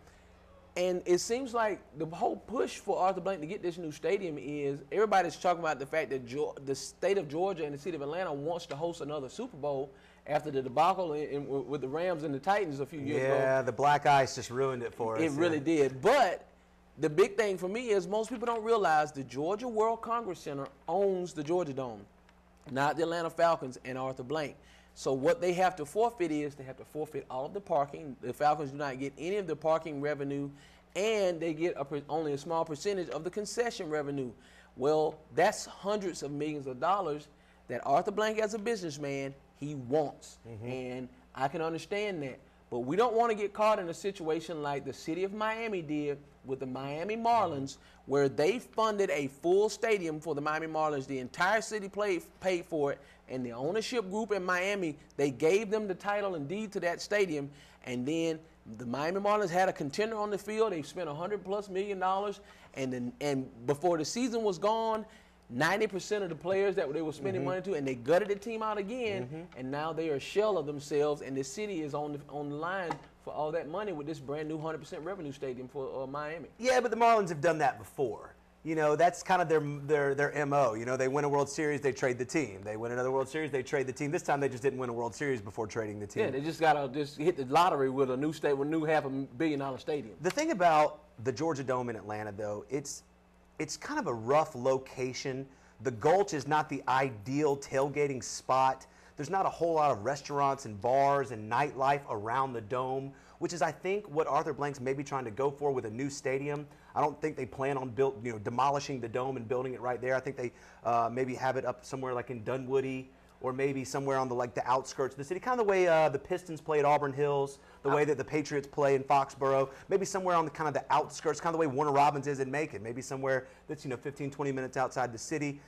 And it seems like the whole push for Arthur Blank to get this new stadium is everybody's talking about the fact that the state of Georgia and the city of Atlanta wants to host another Super Bowl after the debacle with the Rams and the Titans a few years ago. Yeah, the black ice just ruined it for us. It really did. But the big thing for me is most people don't realize the Georgia World Congress Center owns the Georgia Dome, not the Atlanta Falcons and Arthur Blank. So what they have to forfeit is they have to forfeit all of the parking. The Falcons do not get any of the parking revenue, and they get only a small percentage of the concession revenue. Well, that's hundreds of millions of dollars that Arthur Blank, as a businessman, he wants. And I can understand that. But we don't want to get caught in a situation like the city of Miami did with the Miami Marlins, where they funded a full stadium for the Miami Marlins. The entire city paid for it, and the ownership group in Miami, they gave them the title and deed to that stadium, and then the Miami Marlins had a contender on the field. They spent $100+ million, and before the season was gone, 90% of the players that they were spending money to, and they gutted the team out again, and now they are a shell of themselves, and the city is on the line for all that money with this brand new 100% revenue stadium for Miami. Yeah, but the Marlins have done that before. You know, that's kind of their MO. You know, they win a World Series, they trade the team. They win another World Series, they trade the team. This time they just didn't win a World Series before trading the team. Yeah, they just got to hit the lottery with a new $500 million stadium. The thing about the Georgia Dome in Atlanta, though, it's kind of a rough location. The Gulch is not the ideal tailgating spot. There's not a whole lot of restaurants and bars and nightlife around the Dome, which is, I think, what Arthur Blank's maybe trying to go for with a new stadium. I don't think they plan on demolishing the Dome and building it right there. I think they maybe have it up somewhere like in Dunwoody, or maybe somewhere on the outskirts of the city, kind of the way the Pistons play at Auburn Hills, the way that the Patriots play in Foxborough, maybe somewhere on the outskirts, kind of the way Warner Robins is in Macon, maybe somewhere that's 15, 20 minutes outside the city.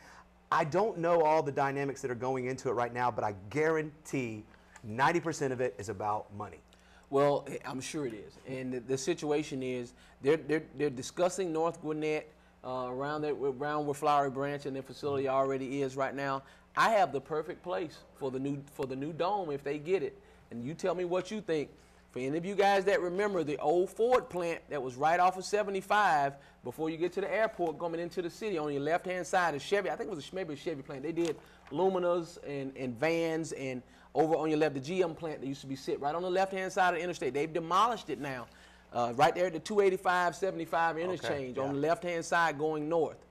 I don't know all the dynamics that are going into it right now, but I guarantee 90% of it is about money. Well, I'm sure it is, and the situation is they're discussing North Gwinnett around where Flowery Branch and their facility already is right now. I have the perfect place for the new dome if they get it, and you tell me what you think. For any of you guys that remember the old Ford plant that was right off of 75 before you get to the airport coming into the city, on your left-hand side is Chevy. I think it was maybe a Chevy plant. They did Luminas and vans, and over on your left, the GM plant that used to be sit right on the left-hand side of the interstate. They've demolished it now, right there at the 285-75 interchange on the left-hand side going north.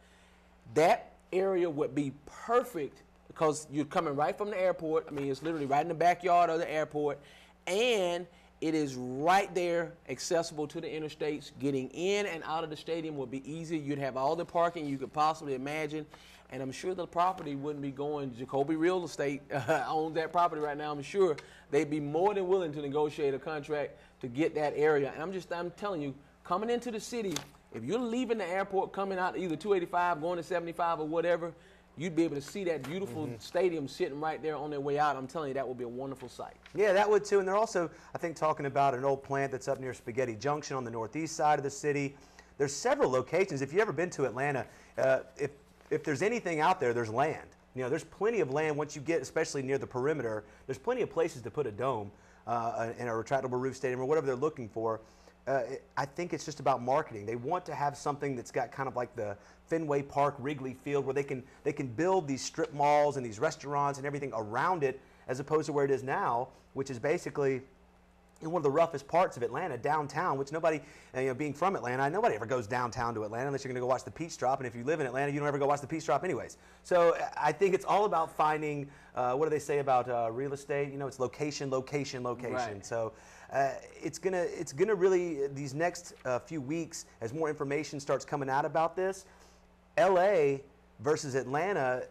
That area would be perfect because you're coming right from the airport. I mean, it's literally right in the backyard of the airport, and it is right there, accessible to the interstates. Getting in and out of the stadium would be easy. You'd have all the parking you could possibly imagine, and I'm sure the property wouldn't be going. Jacoby Real Estate owns that property right now. I'm sure they'd be more than willing to negotiate a contract to get that area. And I'm telling you, coming into the city, if you're leaving the airport, coming out either 285, going to 75 or whatever, you'd be able to see that beautiful stadium sitting right there on their way out. I'm telling you, that would be a wonderful sight. Yeah, that would too. And they're also, I think, talking about an old plant that's up near Spaghetti Junction on the northeast side of the city. There's several locations. If you've ever been to Atlanta, if there's anything out there, there's land. You know, there's plenty of land once you get, especially near the perimeter. There's plenty of places to put a dome and a retractable roof stadium or whatever they're looking for. I think it's just about marketing. They want to have something that's got kind of like the Fenway Park, Wrigley Field, where they can build these strip malls and these restaurants and everything around it, as opposed to where it is now, which is basically in one of the roughest parts of Atlanta, downtown, which nobody, being from Atlanta, nobody ever goes downtown to Atlanta unless you're going to go watch the Peach Drop, and if you live in Atlanta, you don't ever go watch the Peach Drop anyways. So I think it's all about finding, what do they say about real estate? It's location, location, location. Right. So it's gonna really, these next few weeks, as more information starts coming out about this, LA versus Atlanta,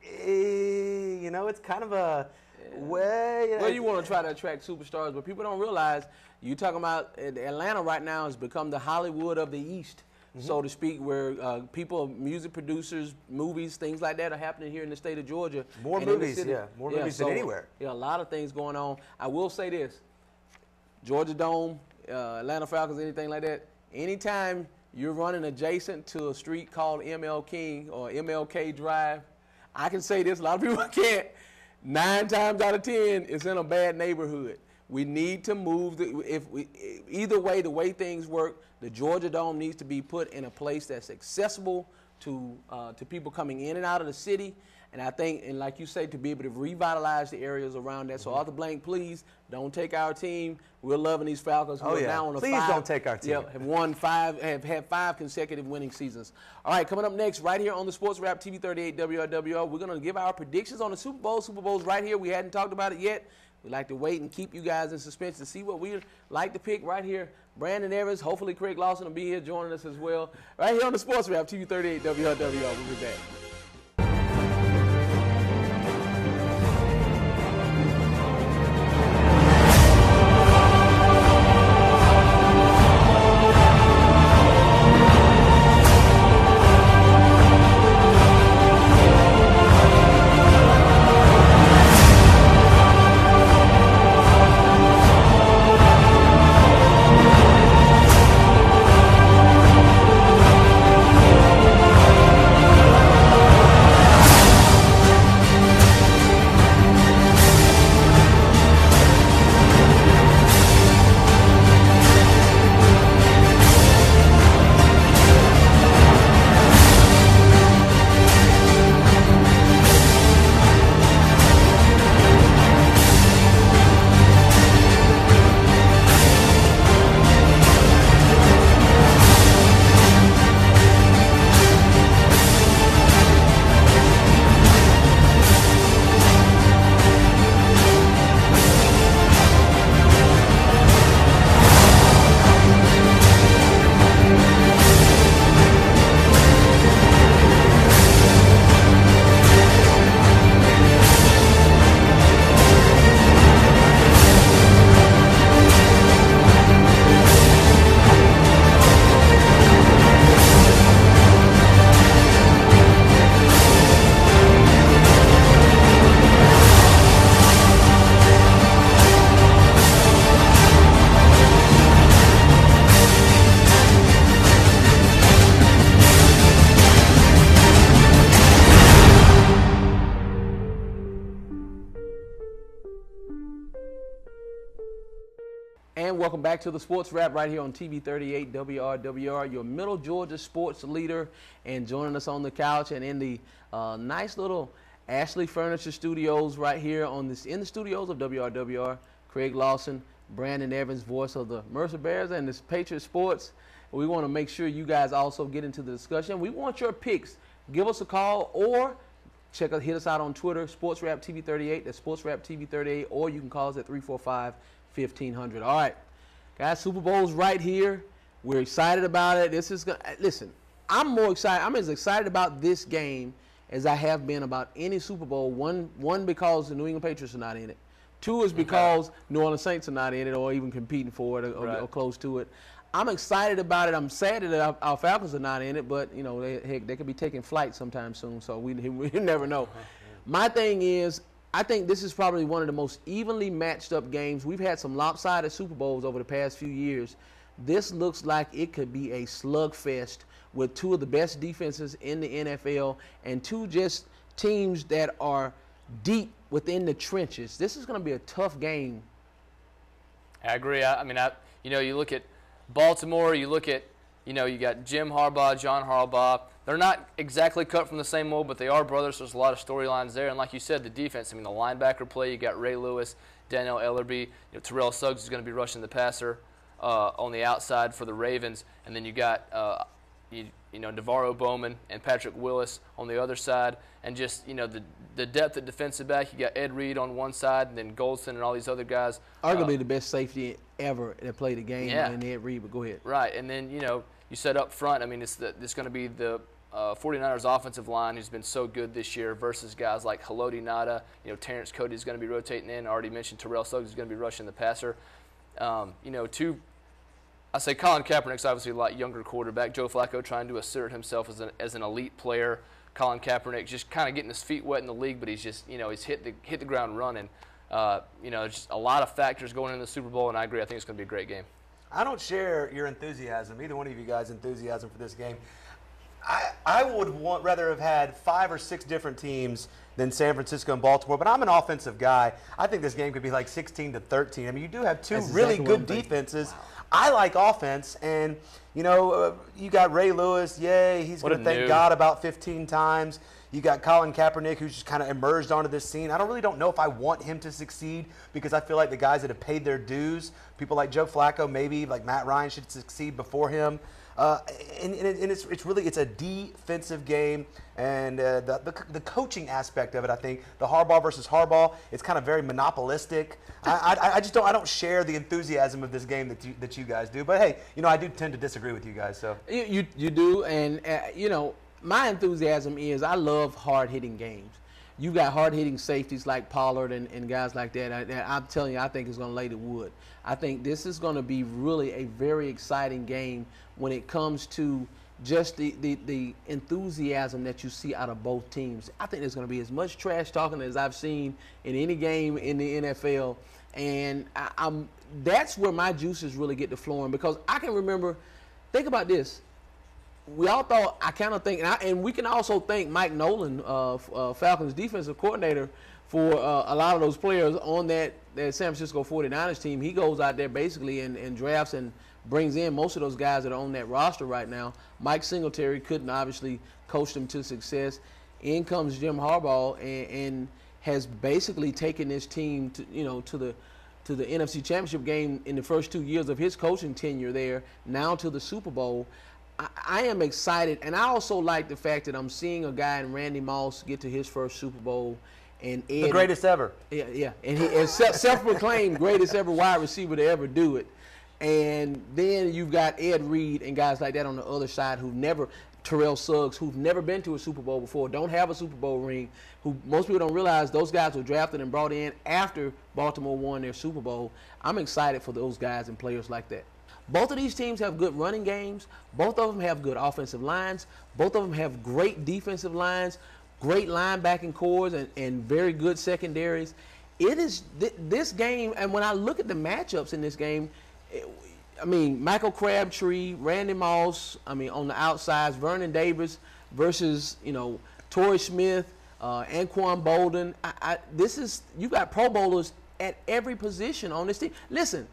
it's kind of a way. Well, you want to try to attract superstars, but people don't realize you're talking about Atlanta right now has become the Hollywood of the East, so to speak, where people, music producers, movies, things like that are happening here in the state of Georgia. More movies, more movies than anywhere. Yeah, a lot of things going on. I will say this. Georgia Dome, Atlanta Falcons, anything like that, anytime you're running adjacent to a street called ML King or MLK Drive, I can say this, a lot of people can't. 9 times out of 10, it's in a bad neighborhood. We need to move. Either way, the way things work, the Georgia Dome needs to be put in a place that's accessible to people coming in and out of the city. And I think, and like you say, to be able to revitalize the areas around that. So Arthur Blank, please don't take our team. We're loving these Falcons. We're now on a please don't take our team. Yep, have had 5 consecutive winning seasons. All right, coming up next, right here on the Sports Wrap TV 38 WRWR, we're going to give our predictions on the Super Bowl. Super Bowl's right here. We hadn't talked about it yet. We like to wait and keep you guys in suspense to see what we like to pick right here. Brandon Evans, hopefully Craig Lawson will be here joining us as well. Right here on the Sports Wrap TV 38 WRWR. We'll be back. And welcome back to the Sports Wrap right here on TV 38 WRWR, your Middle Georgia sports leader. And joining us on the couch and in the nice little Ashley Furniture Studios right here in the studios of WRWR, Craig Lawson, Brandon Evans, voice of the Mercer Bears and the Patriot Sports. We want to make sure you guys also get into the discussion. We want your picks. Give us a call or hit us out on Twitter, Sports Wrap TV 38. That's Sports Wrap TV 38, or you can call us at 345-1500. All right, guys, Super Bowl's right here. We're excited about it. This is listen. I'm more excited. I'm as excited about this game as I have been about any Super Bowl. One because the New England Patriots are not in it. 2 is because New Orleans Saints are not in it or even competing for it or close to it. I'm excited about it. I'm sad that our Falcons are not in it, but you know they could be taking flight sometime soon, so we never know. My thing is, I think this is probably one of the most evenly matched up games. We've had some lopsided Super Bowls over the past few years. This looks like it could be a slugfest with 2 of the best defenses in the NFL and 2 just teams that are deep within the trenches. This is going to be a tough game. I agree. I mean, you look at Baltimore, you look at, you got Jim Harbaugh, John Harbaugh. They're not exactly cut from the same mold, but they are brothers, so there's a lot of storylines there. And like you said, the defense, I mean, the linebacker play, you got Ray Lewis, Daniel Ellerbe, Terrell Suggs is going to be rushing the passer on the outside for the Ravens. And then you got, Navarro Bowman and Patrick Willis on the other side. And just, the depth at defensive back, you got Ed Reed on one side and then Goldston and all these other guys. Arguably the best safety ever that played the game, and Ed Reed, but go ahead. Right, and then, you said up front, I mean, it's going to be the 49ers offensive line who's been so good this year versus guys like Haloti Ngata. Terrence Cody is going to be rotating in. I already mentioned Terrell Suggs is going to be rushing the passer. I say Colin Kaepernick's obviously a lot younger quarterback. Joe Flacco trying to assert himself as an elite player. Colin Kaepernick just kind of getting his feet wet in the league, but he's just, he's hit the ground running. Just a lot of factors going into the Super Bowl, and I agree. I think it's going to be a great game. I don't share your enthusiasm, either one of you guys' enthusiasm for this game. I would rather have had 5 or 6 different teams than San Francisco and Baltimore, but I'm an offensive guy. I think this game could be like 16-13. I mean, you do have two really good defenses. Wow. I like offense, and you know, you got Ray Lewis. Yay, he's going to thank God about 15 times. You got Colin Kaepernick, who's just kind of emerged onto this scene. I don't know if I want him to succeed, because I feel like the guys that have paid their dues, people like Joe Flacco, maybe like Matt Ryan, should succeed before him. And it's a defensive game, and the coaching aspect of it, I think the Harbaugh versus Harbaugh, it's kind of very monopolistic. I don't share the enthusiasm of this game that you guys do. But hey, you know, I do tend to disagree with you guys. So you do, and you know, my enthusiasm is I love hard-hitting games. You got hard-hitting safeties like Pollard and guys like that. I'm telling you, I think it's going to lay the wood. I think this is going to be really a very exciting game when it comes to just the enthusiasm that you see out of both teams. I think there's going to be as much trash talking as I've seen in any game in the NFL, and that's where my juices really get to flowing, because I can remember, think about this. We all thought, I kind of think, and we can also thank Mike Nolan, Falcons defensive coordinator, for a lot of those players on that San Francisco 49ers team. He goes out there basically and drafts and brings in most of those guys that are on that roster right now. Mike Singletary couldn't obviously coach them to success. In comes Jim Harbaugh and has basically taken this team to the NFC Championship game in the first 2 years of his coaching tenure there, now to the Super Bowl. I am excited, and I also like the fact that I'm seeing a guy in Randy Moss get to his first Super Bowl, and Ed, the greatest ever. Yeah, and he is self-proclaimed greatest ever wide receiver to ever do it. And then you've got Ed Reed and guys like that on the other side Terrell Suggs, who've never been to a Super Bowl before, don't have a Super Bowl ring, who most people don't realize those guys were drafted and brought in after Baltimore won their Super Bowl. I'm excited for those guys and players like that. Both of these teams have good running games. Both of them have good offensive lines. Both of them have great defensive lines, great linebacking cores, and very good secondaries. It is this game, and when I look at the matchups in this game, I mean, Michael Crabtree, Randy Moss, on the outsides, Vernon Davis versus, Torrey Smith, Anquan Bolden. You got Pro Bowlers at every position on this team. Listen,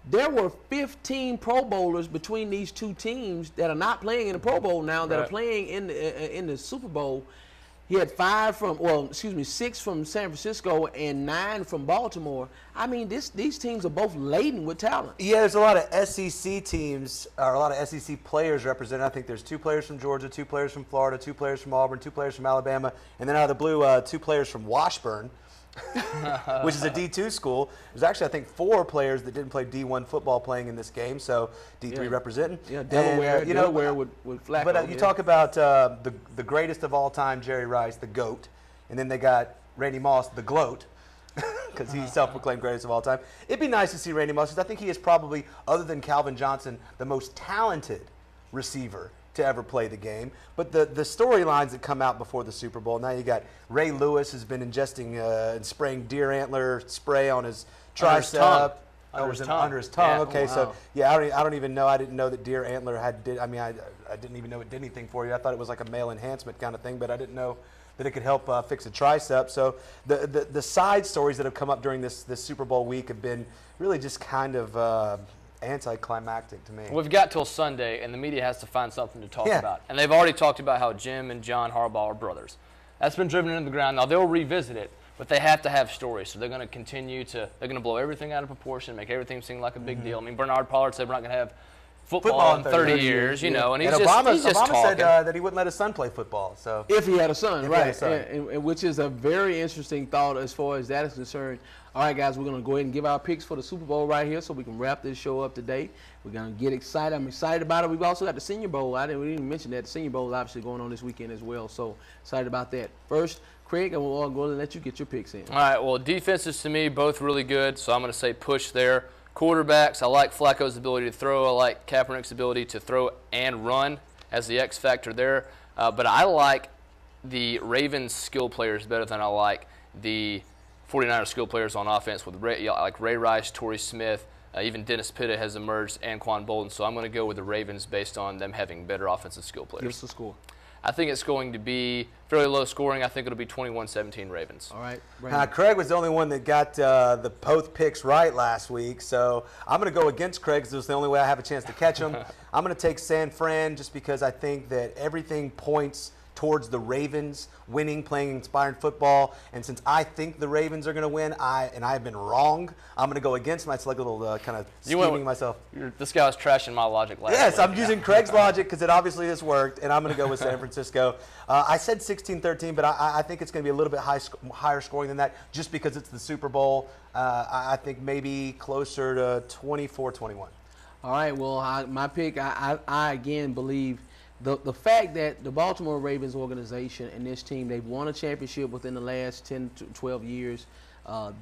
there were 15 Pro Bowlers between these two teams that are not playing in the Pro Bowl now, that are playing in the Super Bowl. He had 6 from San Francisco and 9 from Baltimore. I mean, these teams are both laden with talent. Yeah, there's a lot of SEC teams, or a lot of SEC players represented. I think there's 2 players from Georgia, 2 players from Florida, 2 players from Auburn, 2 players from Alabama, and then out of the blue, 2 players from Washburn, which is a D2 school. There's actually, I think, 4 players that didn't play D1 football playing in this game, so D3 representing. Yeah, Delaware with Flacco. But you talk about the greatest of all time, Jerry Rice, the GOAT, and then they got Randy Moss, the GLOAT, because he's self-proclaimed greatest of all time. It'd be nice to see Randy Moss, because I think he is probably, other than Calvin Johnson, the most talented receiver to ever play the game. But the storylines that come out before the Super Bowl, now you got Ray Lewis has been ingesting and spraying deer antler spray on his tricep. Under his tongue. Yeah. Okay, wow. So yeah, I don't even know. I didn't know that deer antler I didn't even know it did anything for you. I thought it was like a male enhancement kind of thing, but I didn't know that it could help fix a tricep. So the side stories that have come up during this Super Bowl week have been really just kind of anticlimactic to me. We've got till Sunday, and the media has to find something to talk about. And they've already talked about how Jim and John Harbaugh are brothers. That's been driven into the ground. Now, they'll revisit it, but they have to have stories. So they're going to continue they're going to blow everything out of proportion, make everything seem like a big deal. I mean, Bernard Pollard said we're not going to have football in 30 years, and Obama he's just said talking. that he wouldn't let his son play football. So if he had a son, right? And which is a very interesting thought as far as that is concerned. All right, guys, we're going to go ahead and give our picks for the Super Bowl right here so we can wrap this show up today. We're going to get excited. I'm excited about it. We've also got the Senior Bowl. We didn't even mention that. The Senior Bowl is obviously going on this weekend as well, so excited about that. First, Craig, and we'll go and let you get your picks in. All right, well, defenses to me, both really good, so I'm going to say push there. Quarterbacks, I like Flacco's ability to throw. I like Kaepernick's ability to throw and run as the X factor there. But I like the Ravens skill players better than I like the 49ers skill players on offense with Ray Rice, Torrey Smith, even Dennis Pitta has emerged, and Anquan Bolden. So I'm going to go with the Ravens based on them having better offensive skill players. Give us the score. I think it's going to be fairly low scoring. I think it'll be 21-17 Ravens. All right. Craig was the only one that got the both picks right last week, so I'm going to go against Craig because it was the only way I have a chance to catch him. I'm going to take San Fran just because I think that everything points towards the Ravens winning, playing inspiring football. And since I think the Ravens are going to win, I have been wrong, I'm going to go against myself, like a little kind of scheming myself. This guy was trashing my logic last week. Yes, I'm using Craig's logic because it obviously has worked, and I'm going to go with San Francisco. I said 16-13, but I think it's going to be a little bit higher scoring than that just because it's the Super Bowl. I think maybe closer to 24-21. All right, well, my pick, I again believe the fact that the Baltimore Ravens organization and this team, they've won a championship within the last 10 to 12 years.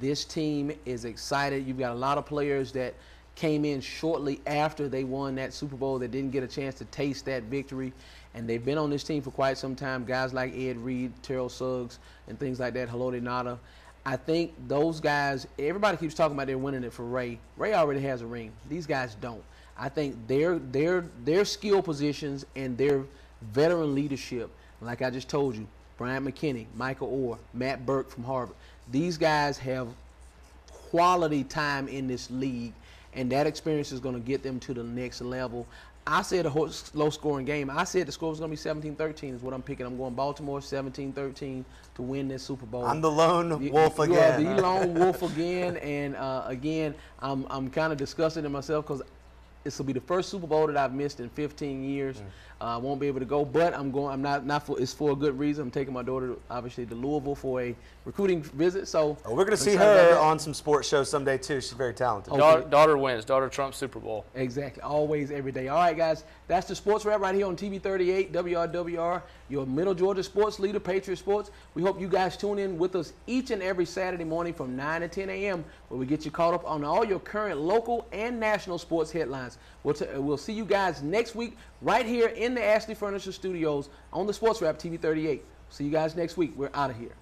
This team is excited. You've got a lot of players that came in shortly after they won that Super Bowl that didn't get a chance to taste that victory. And they've been on this team for quite some time. Guys like Ed Reed, Terrell Suggs, and things like that, Haloti Ngata. I think those guys, everybody keeps talking about they're winning it for Ray. Ray already has a ring. These guys don't. I think their skill positions and their veteran leadership, like I just told you, Brian McKinney, Michael Orr, Matt Burke from Harvard, these guys have quality time in this league, and that experience is going to get them to the next level. I said a low-scoring game. I said the score was going to be 17-13 is what I'm picking. I'm going Baltimore 17-13 to win this Super Bowl. I'm the lone wolf again. You are the lone wolf again, and again, I'm kind of disgusted in myself because this will be the first Super Bowl that I've missed in 15 years. I won't be able to go, but I'm going. I'm not for. It's for a good reason. I'm taking my daughter, obviously, to Louisville for a recruiting visit. So we're going to see her on some sports shows someday too. She's very talented. Daughter wins. Daughter trumps Super Bowl. Exactly. Always, every day. All right, guys. That's the Sports Wrap right here on TV 38 WRWR, your Middle Georgia sports leader, Patriot Sports. We hope you guys tune in with us each and every Saturday morning from 9 to 10 a.m. where we get you caught up on all your current local and national sports headlines. We'll see you guys next week right here in the Ashley Furniture Studios on the Sports Wrap TV 38. See you guys next week. We're out of here.